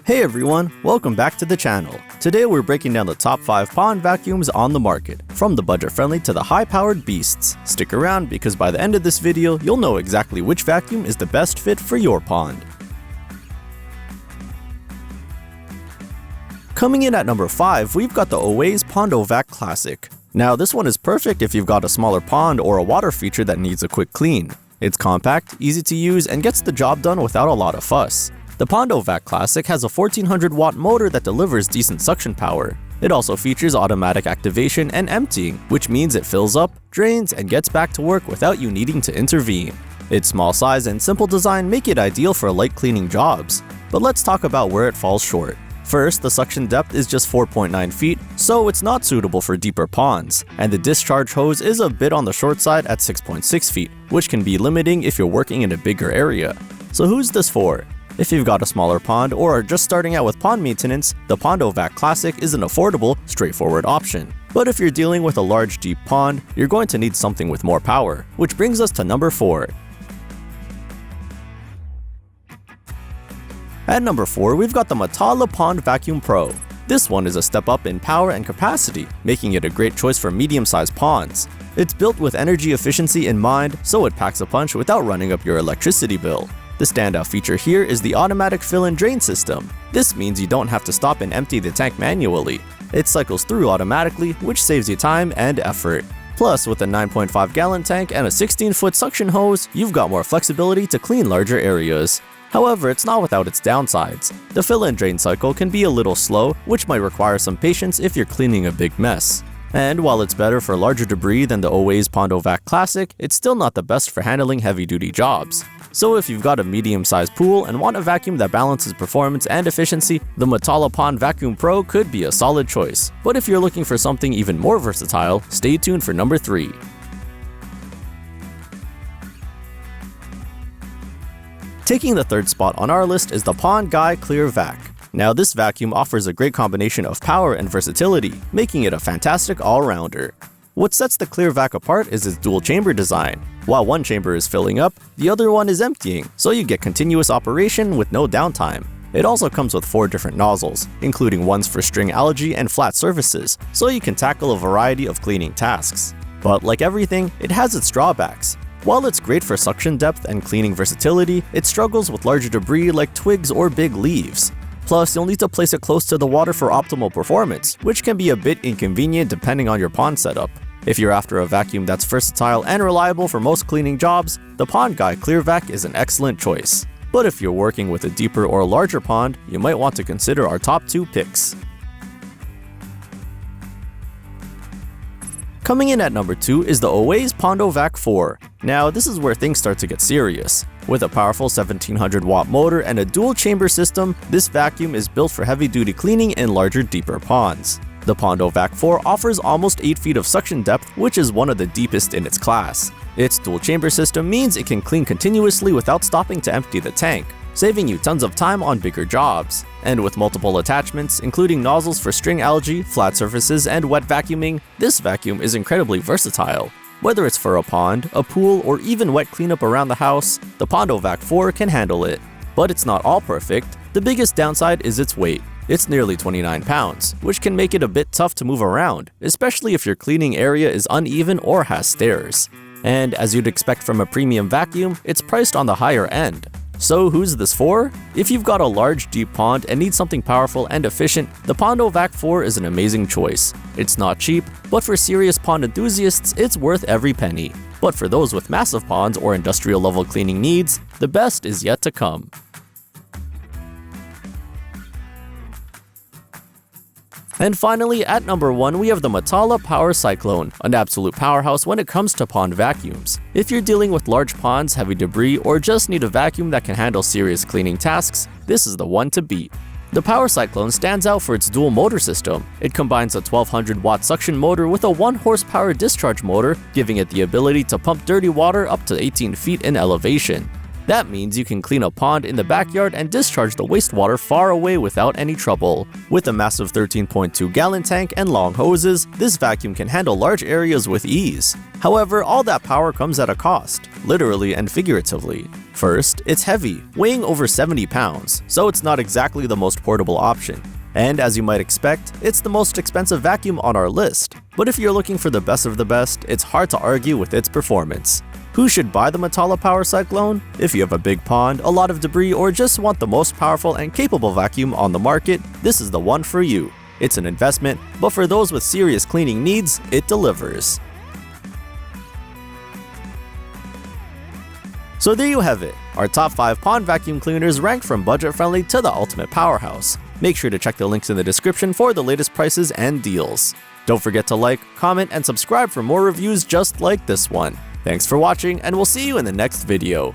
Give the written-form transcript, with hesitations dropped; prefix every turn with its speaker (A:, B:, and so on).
A: Hey everyone, welcome back to the channel. Today we're breaking down the top 5 pond vacuums on the market, from the budget-friendly to the high-powered beasts. Stick around because by the end of this video, you'll know exactly which vacuum is the best fit for your pond. Coming in at number 5, we've got the Oase PondoVac Classic. Now this one is perfect if you've got a smaller pond or a water feature that needs a quick clean. It's compact, easy to use, and gets the job done without a lot of fuss. The PondoVac Classic has a 1400-watt motor that delivers decent suction power. It also features automatic activation and emptying, which means it fills up, drains, and gets back to work without you needing to intervene. Its small size and simple design make it ideal for light cleaning jobs. But let's talk about where it falls short. First, the suction depth is just 4.9 feet, so it's not suitable for deeper ponds, and the discharge hose is a bit on the short side at 6.6 feet, which can be limiting if you're working in a bigger area. So who's this for? If you've got a smaller pond or are just starting out with pond maintenance, the PondoVac Classic is an affordable, straightforward option. But if you're dealing with a large, deep pond, you're going to need something with more power, which brings us to number 4. At number 4, we've got the Matala Pond Vacuum Pro. This one is a step up in power and capacity, making it a great choice for medium-sized ponds. It's built with energy efficiency in mind, so it packs a punch without running up your electricity bill. The standout feature here is the automatic fill and drain system. This means you don't have to stop and empty the tank manually. It cycles through automatically, which saves you time and effort. Plus, with a 9.5-gallon tank and a 16-foot suction hose, you've got more flexibility to clean larger areas. However, it's not without its downsides. The fill and drain cycle can be a little slow, which might require some patience if you're cleaning a big mess. And while it's better for larger debris than the Oase PondoVac Classic, it's still not the best for handling heavy-duty jobs. So if you've got a medium-sized pool and want a vacuum that balances performance and efficiency, the Matala Pond Vacuum Pro could be a solid choice. But if you're looking for something even more versatile, stay tuned for number 3. Taking the third spot on our list is the Pond Guy Clear Vac. Now this vacuum offers a great combination of power and versatility, making it a fantastic all-rounder. What sets the Clear Vac apart is its dual chamber design. While one chamber is filling up, the other one is emptying, so you get continuous operation with no downtime. It also comes with 4 different nozzles, including ones for string algae and flat surfaces, so you can tackle a variety of cleaning tasks. But like everything, it has its drawbacks. While it's great for suction depth and cleaning versatility, it struggles with larger debris like twigs or big leaves. Plus, you'll need to place it close to the water for optimal performance, which can be a bit inconvenient depending on your pond setup. If you're after a vacuum that's versatile and reliable for most cleaning jobs, the Pond Guy Clear Vac is an excellent choice. But if you're working with a deeper or larger pond, you might want to consider our top 2 picks. Coming in at number 2 is the Oase PondoVac 4. Now this is where things start to get serious. With a powerful 1700-watt motor and a dual chamber system, this vacuum is built for heavy-duty cleaning in larger, deeper ponds. The PondoVac 4 offers almost 8 feet of suction depth, which is one of the deepest in its class. Its dual chamber system means it can clean continuously without stopping to empty the tank, saving you tons of time on bigger jobs. And with multiple attachments, including nozzles for string algae, flat surfaces, and wet vacuuming, this vacuum is incredibly versatile. Whether it's for a pond, a pool, or even wet cleanup around the house, the PondoVac 4 can handle it. But it's not all perfect. The biggest downside is its weight. It's nearly 29 pounds, which can make it a bit tough to move around, especially if your cleaning area is uneven or has stairs. And as you'd expect from a premium vacuum, it's priced on the higher end. So who's this for? If you've got a large, deep pond and need something powerful and efficient, the PondoVac 4 is an amazing choice. It's not cheap, but for serious pond enthusiasts, it's worth every penny. But for those with massive ponds or industrial level cleaning needs, the best is yet to come. And finally, at number 1, we have the Matala Power-Cyclone, an absolute powerhouse when it comes to pond vacuums. If you're dealing with large ponds, heavy debris, or just need a vacuum that can handle serious cleaning tasks, this is the one to beat. The Power-Cyclone stands out for its dual motor system. It combines a 1200-watt suction motor with a 1-horsepower discharge motor, giving it the ability to pump dirty water up to 18 feet in elevation. That means you can clean a pond in the backyard and discharge the wastewater far away without any trouble. With a massive 13.2-gallon tank and long hoses, this vacuum can handle large areas with ease. However, all that power comes at a cost, literally and figuratively. First, it's heavy, weighing over 70 pounds, so it's not exactly the most portable option. And as you might expect, it's the most expensive vacuum on our list. But if you're looking for the best of the best, it's hard to argue with its performance. Who should buy the Matala Power-Cyclone? If you have a big pond, a lot of debris, or just want the most powerful and capable vacuum on the market, this is the one for you. It's an investment, but for those with serious cleaning needs, it delivers. So there you have it, our top 5 pond vacuum cleaners ranked from budget-friendly to the ultimate powerhouse. Make sure to check the links in the description for the latest prices and deals. Don't forget to like, comment, and subscribe for more reviews just like this one. Thanks for watching, and we'll see you in the next video.